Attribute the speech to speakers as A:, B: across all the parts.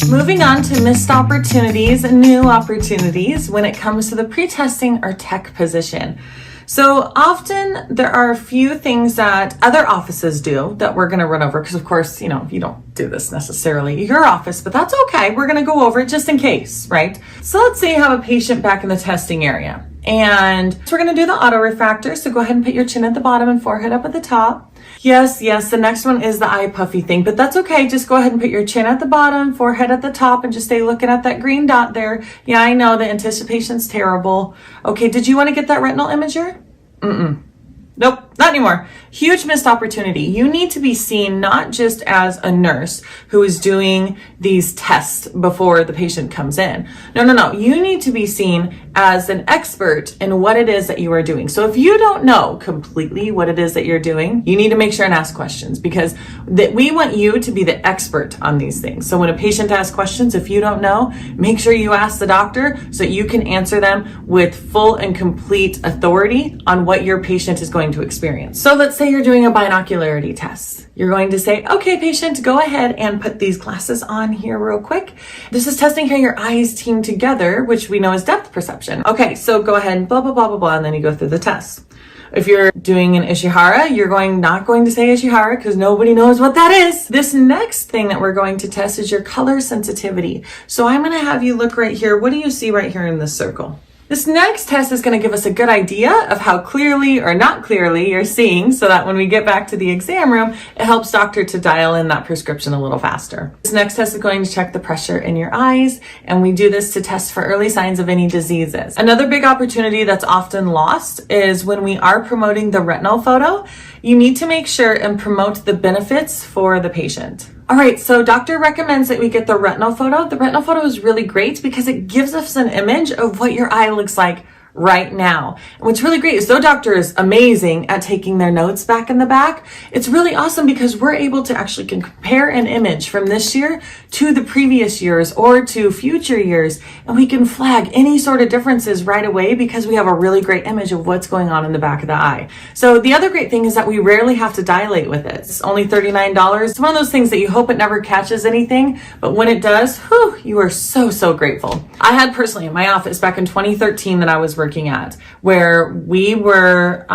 A: Moving on to missed opportunities and new opportunities when it comes to the pre-testing or tech position. So often there are a few things that other offices do that we're going to run over because, of course, you don't do this necessarily at your office, but that's okay. We're going to go over it just in case, right? So let's say you have a patient back in the testing area and so we're going to do the auto refractor. So go ahead and put your chin at the bottom and forehead up at the top. Yes, the next one is the eye puffy thing, but that's okay. Just go ahead and put your chin at the bottom, forehead at the top, and just stay looking at that green dot there. Yeah, I know the anticipation's terrible. Okay, did you want to get that retinal imager? Nope, not anymore. Huge missed opportunity. You need to be seen not just as a nurse who is doing these tests before the patient comes in. No. You need to be seen as an expert in what it is that you are doing. So if you don't know completely what it is that you're doing, you need to make sure and ask questions because we want you to be the expert on these things. So when a patient asks questions, if you don't know, make sure you ask the doctor so that you can answer them with full and complete authority on what your patient is going to experience. So let's say you're doing a binocularity test. You're going to say, okay, patient, go ahead and put these glasses on here real quick. This is testing how your eyes team together, which we know is depth perception. Okay, so go ahead and blah, blah, blah, blah, blah, and then you go through the test. If you're doing an Ishihara, you're not going to say Ishihara because nobody knows what that is. This next thing that we're going to test is your color sensitivity. So I'm going to have you look right here. What do you see right here in this circle? This next test is going to give us a good idea of how clearly or not clearly you're seeing so that when we get back to the exam room, it helps doctor to dial in that prescription a little faster. This next test is going to check the pressure in your eyes, and we do this to test for early signs of any diseases. Another big opportunity that's often lost is when we are promoting the retinal photo, you need to make sure and promote the benefits for the patient. All right, so doctor recommends that we get the retinal photo. The retinal photo is really great because it gives us an image of what your eye looks like right now. And what's really great is though doctor is amazing at taking their notes back in the back, it's really awesome because we're able to actually compare an image from this year to the previous years or to future years, and we can flag any sort of differences right away because we have a really great image of what's going on in the back of the eye. So the other great thing is that we rarely have to dilate with it. It's only $39. It's one of those things that you hope it never catches anything, but when it does, whew, you are so grateful. I had personally in my office back in 2013 that I was working at, where we were,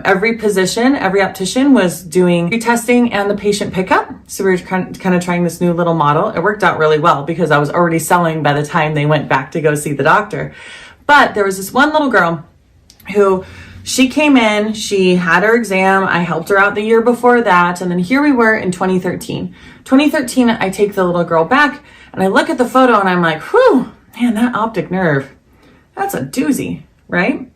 A: every optician was doing pre-testing and the patient pickup. So we were kind of trying this new little model. It worked out really well because I was already selling by the time they went back to go see the doctor. But there was this one little girl who she came in, she had her exam. I helped her out the year before that. And then here we were in 2013. 2013, I take the little girl back and I look at the photo and I'm like, whew, man, that optic nerve, that's a doozy. Right?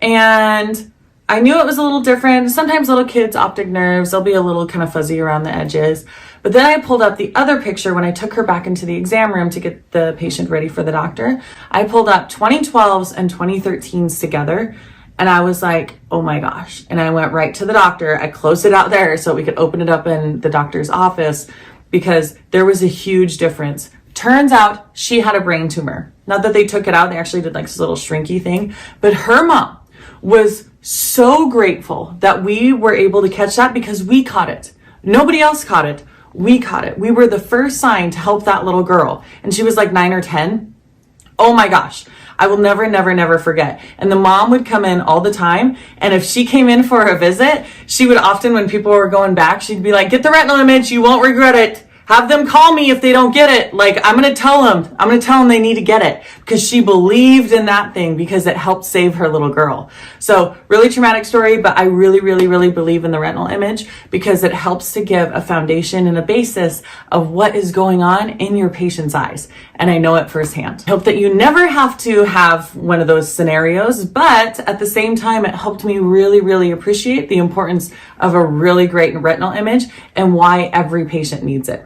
A: And I knew it was a little different. Sometimes little kids' optic nerves, they'll be a little kind of fuzzy around the edges. But then I pulled up the other picture when I took her back into the exam room to get the patient ready for the doctor. I pulled up 2012s and 2013s together. And I was like, oh my gosh. And I went right to the doctor. I closed it out there so we could open it up in the doctor's office because there was a huge difference. Turns out she had a brain tumor. Not that they took it out, they actually did like this little shrinky thing, but her mom was so grateful that we were able to catch that because we caught it. Nobody else caught it. We caught it. We were the first sign to help that little girl. And she was like 9 or 10. Oh my gosh. I will never forget. And the mom would come in all the time. And if she came in for a visit, she would often, when people were going back, she'd be like, get the retinal image. You won't regret it. Have them call me if they don't get it. Like, I'm going to tell them they need to get it because she believed in that thing because it helped save her little girl. So really traumatic story, but I really believe in the retinal image because it helps to give a foundation and a basis of what is going on in your patient's eyes. And I know it firsthand. I hope that you never have to have one of those scenarios, but at the same time, it helped me really appreciate the importance of a really great retinal image and why every patient needs it.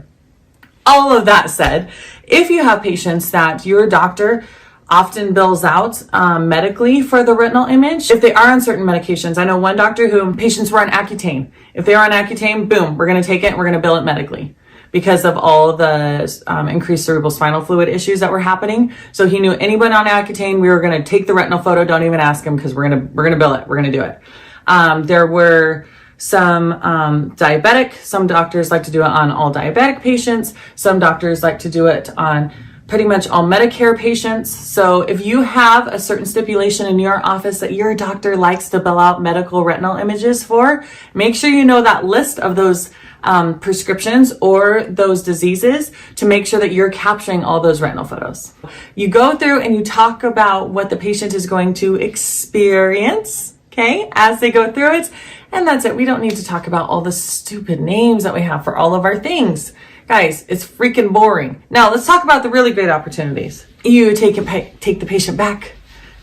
A: All of that said, if you have patients that your doctor often bills out medically for the retinal image, if they are on certain medications, I know one doctor who patients were on Accutane. If they are on Accutane, boom, we're going to take it and we're going to bill it medically because of all the increased cerebral spinal fluid issues that were happening. So he knew anyone on Accutane, we were going to take the retinal photo. Don't even ask him because we're going to bill it. We're going to do it. There were some diabetic. Some doctors like to do it on all diabetic patients. Some doctors like to do it on pretty much all Medicare patients. So if you have a certain stipulation in your office that your doctor likes to bill out medical retinal images for, make sure you know that list of those prescriptions or those diseases to make sure that you're capturing all those retinal photos. You go through and you talk about what the patient is going to experience, okay, as they go through it. And that's it. We don't need to talk about all the stupid names that we have for all of our things. Guys, it's freaking boring. Now let's talk about the really great opportunities. You take the patient back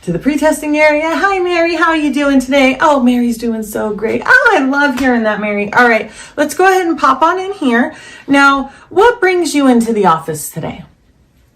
A: to the pre-testing area. Hi, Mary. How are you doing today? Oh, Mary's doing so great. Oh, I love hearing that, Mary. All right, let's go ahead and pop on in here. Now, what brings you into the office today?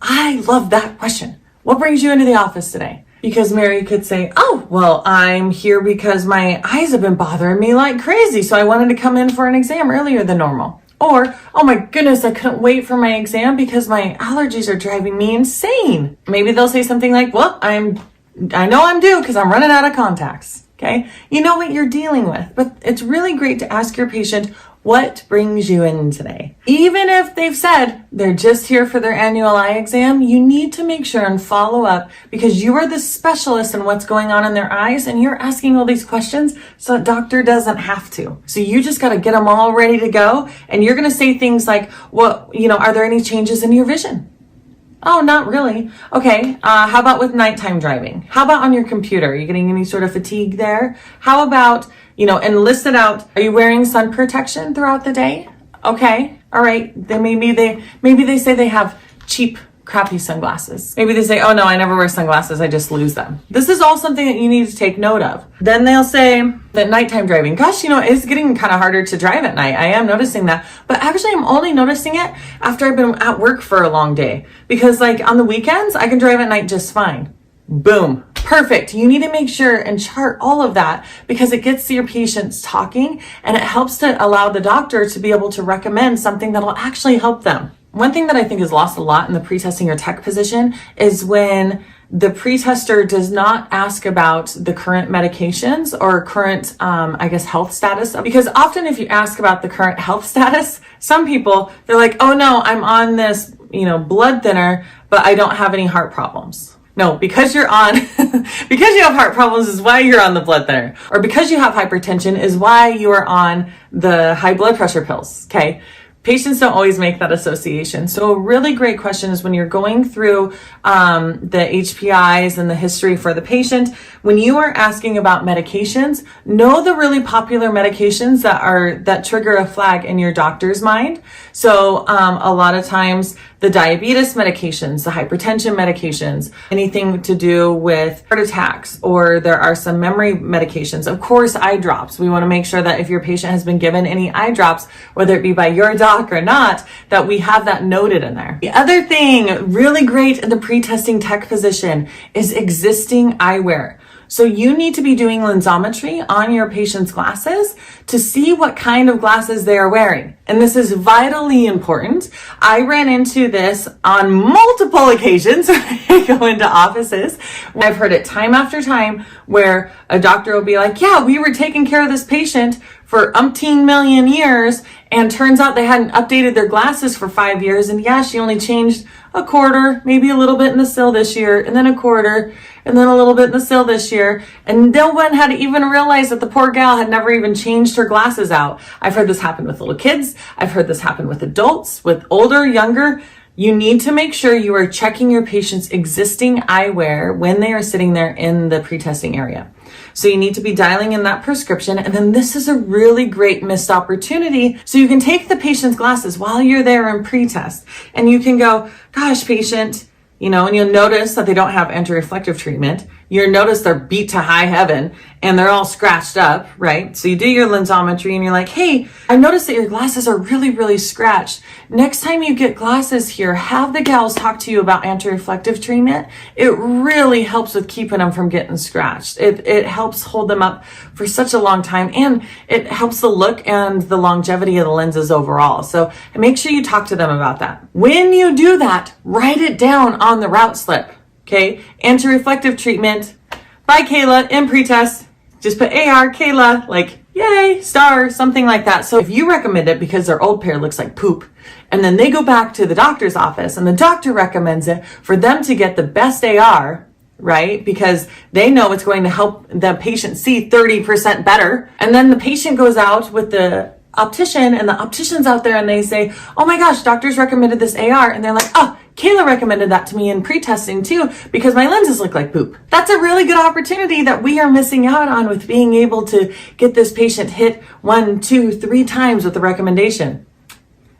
A: I love that question. What brings you into the office today? Because Mary could say, oh, well, I'm here because my eyes have been bothering me like crazy, so I wanted to come in for an exam earlier than normal. Or, oh my goodness, I couldn't wait for my exam because my allergies are driving me insane. Maybe they'll say something like, well, I know I'm due because I'm running out of contacts. Okay. You know what you're dealing with, but it's really great to ask your patient, what brings you in today? Even if they've said they're just here for their annual eye exam, you need to make sure and follow up because you are the specialist in what's going on in their eyes and you're asking all these questions so a doctor doesn't have to. So you just got to get them all ready to go. And you're going to say things like, well, are there any changes in your vision? Oh, not really. Okay. How about with nighttime driving? How about on your computer? Are you getting any sort of fatigue there? How about, and list it out. Are you wearing sun protection throughout the day? Okay. All right. Then maybe they say they have cheap, crappy sunglasses. Maybe they say, oh no, I never wear sunglasses. I just lose them. This is all something that you need to take note of. Then they'll say that nighttime driving, gosh, it's getting kind of harder to drive at night. I am noticing that, but actually I'm only noticing it after I've been at work for a long day because on the weekends, I can drive at night just fine. Boom. Perfect. You need to make sure and chart all of that because it gets your patients talking and it helps to allow the doctor to be able to recommend something that'll actually help them. One thing that I think is lost a lot in the pre-testing or tech position is when the pre-tester does not ask about the current medications or current, health status. Because often if you ask about the current health status, some people, they're like, oh no, I'm on this, blood thinner, but I don't have any heart problems. No, because you're on, because you have heart problems is why you're on the blood thinner. Or because you have hypertension is why you are on the high blood pressure pills, okay? Patients don't always make that association. So a really great question is when you're going through the HPIs and the history for the patient, when you are asking about medications, know the really popular medications that trigger a flag in your doctor's mind. So a lot of times the diabetes medications, the hypertension medications, anything to do with heart attacks, or there are some memory medications. Of course, eye drops. We want to make sure that if your patient has been given any eye drops, whether it be by your doc or not, that we have that noted in there. The other thing really great in the pre-testing tech position is existing eyewear. So you need to be doing lensometry on your patient's glasses to see what kind of glasses they are wearing. And this is vitally important. I ran into this on multiple occasions when I go into offices. I've heard it time after time where a doctor will be like, yeah, we were taking care of this patient for umpteen million years, and turns out they hadn't updated their glasses for 5 years, and yeah, she only changed a quarter, maybe a little bit in the sill this year, and then a quarter, and then a little bit in the sill this year, and no one had even realized that the poor gal had never even changed her glasses out. I've heard this happen with little kids. I've heard this happen with adults, with older, younger. You need to make sure you are checking your patient's existing eyewear when they are sitting there in the pre-testing area. So you need to be dialing in that prescription. And then this is a really great missed opportunity. So you can take the patient's glasses while you're there in pre-test and you can go, gosh, patient, and you'll notice that they don't have anti-reflective treatment. You'll notice they're beat to high heaven and they're all scratched up, right? So you do your lensometry and you're like, hey, I noticed that your glasses are really, really scratched. Next time you get glasses here, have the gals talk to you about anti-reflective treatment. It really helps with keeping them from getting scratched. It helps hold them up for such a long time, and it helps the look and the longevity of the lenses overall. So make sure you talk to them about that. When you do that, write it down on the route slip. Okay, anti-reflective treatment by Kayla in pretest. Just put AR Kayla, yay, star, something like that. So if you recommend it because their old pair looks like poop, and then they go back to the doctor's office and the doctor recommends it for them to get the best AR, right? Because they know it's going to help the patient see 30% better. And then the patient goes out with the optician and the optician's out there and they say, oh my gosh, doctors recommended this AR. And they're like, oh, Kayla recommended that to me in pre-testing too, because my lenses look like poop. That's a really good opportunity that we are missing out on with being able to get this patient hit 1, 2, 3 times with the recommendation.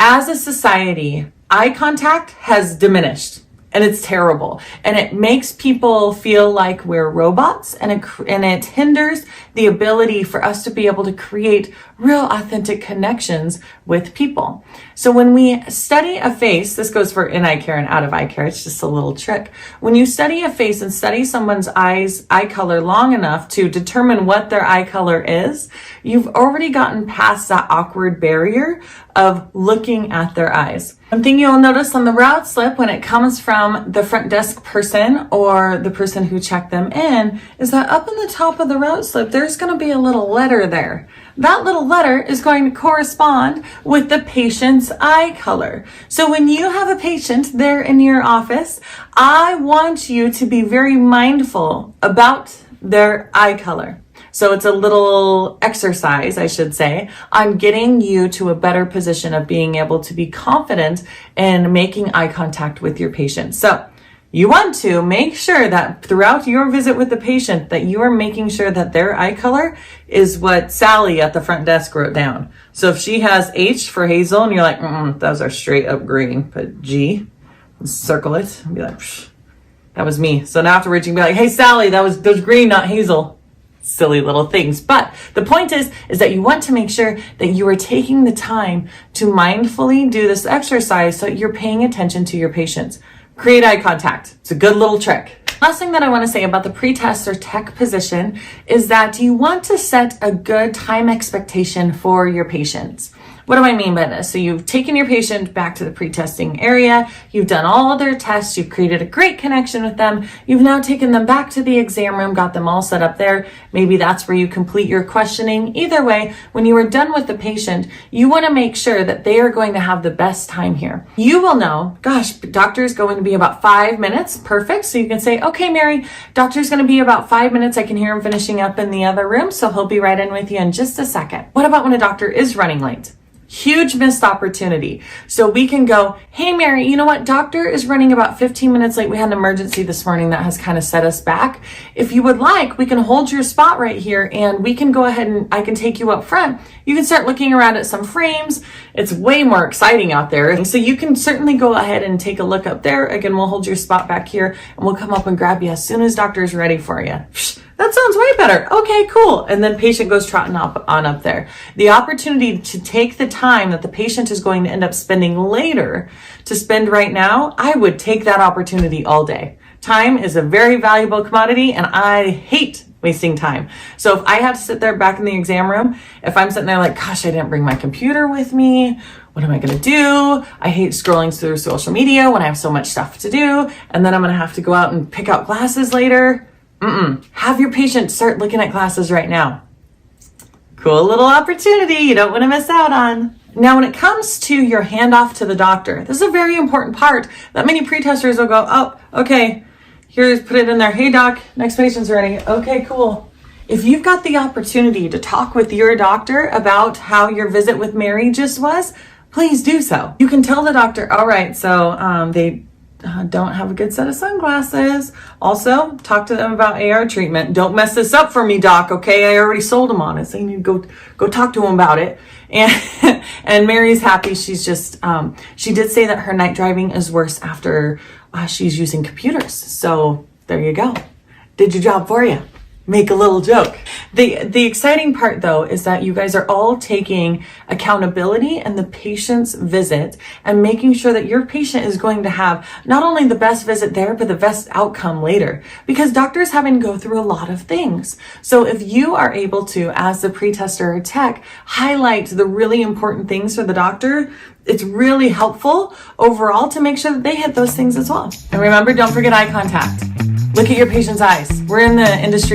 A: As a society, eye contact has diminished. And it's terrible. And it makes people feel like we're robots, and it hinders the ability for us to be able to create real authentic connections with people. So when we study a face, this goes for in eye care and out of eye care, it's just a little trick. When you study a face and study someone's eye color long enough to determine what their eye color is, you've already gotten past that awkward barrier of looking at their eyes. One thing you'll notice on the route slip when it comes from the front desk person or the person who checked them in is that up in the top of the route slip, there's going to be a little letter there. That little letter is going to correspond with the patient's eye color. So when you have a patient there in your office, I want you to be very mindful about their eye color. So it's a little exercise, I should say, on getting you to a better position of being able to be confident in making eye contact with your patient. So you want to make sure that throughout your visit with the patient that you are making sure that their eye color is what Sally at the front desk wrote down. So if she has H for Hazel and you're like, those are straight up green, put G, circle it, and be like, psh, that was me. So now afterwards you can be like, hey Sally, those green, not Hazel. Silly little things. But the point is that you want to make sure that you are taking the time to mindfully do this exercise so you're paying attention to your patients. Create eye contact. It's a good little trick. Last thing that I want to say about the pretest or tech position is that you want to set a good time expectation for your patients. What do I mean by this? So you've taken your patient back to the pre-testing area, you've done all their tests, you've created a great connection with them, you've now taken them back to the exam room, got them all set up there. Maybe that's where you complete your questioning. Either way, when you are done with the patient, you want to make sure that they are going to have the best time here. You will know, gosh, doctor's going to be about 5 minutes, perfect. So you can say, okay, Mary, doctor's going to be about 5 minutes. I can hear him finishing up in the other room, so he'll be right in with you in just a second. What about when a doctor is running late? Huge missed opportunity. So we can go, hey Mary, you know what? Doctor is running about 15 minutes late. We had an emergency this morning that has kind of set us back. If you would like, we can hold your spot right here and we can go ahead and I can take you up front. You can start looking around at some frames. It's way more exciting out there. And so you can certainly go ahead and take a look up there. Again, we'll hold your spot back here and we'll come up and grab you as soon as doctor is ready for you. That sounds way better. Okay, cool. And then patient goes trotting on up there. The opportunity to take the time that the patient is going to end up spending later to spend right now, I would take that opportunity all day. Time is a very valuable commodity and I hate wasting time. So if I have to sit there back in the exam room, if I'm sitting there like, gosh, I didn't bring my computer with me. What am I going to do? I hate scrolling through social media when I have so much stuff to do. And then I'm going to have to go out and pick out glasses later. Have your patient start looking at glasses right now. Cool little opportunity you don't want to miss out on. Now, when it comes to your handoff to the doctor, this is a very important part that many pretesters will go, oh, okay, here's, put it in there. Hey doc, next patient's ready. Okay, cool. If you've got the opportunity to talk with your doctor about how your visit with Mary just was, please do so. You can tell the doctor, all right, so they don't have a good set of sunglasses. Also, talk to them about AR treatment. Don't mess this up for me, doc, okay? I already sold them on it, so you need to go talk to them about it. And Mary's happy. She's just, she did say that her night driving is worse after she's using computers. So there you go. Did your job for you. Make a little joke. The exciting part though is that you guys are all taking accountability in the patient's visit and making sure that your patient is going to have not only the best visit there, but the best outcome later, because doctors having to go through a lot of things. So if you are able to, as the pretester or tech, highlight the really important things for the doctor, it's really helpful overall to make sure that they hit those things as well. And remember, don't forget eye contact. Look at your patient's eyes. We're in the industry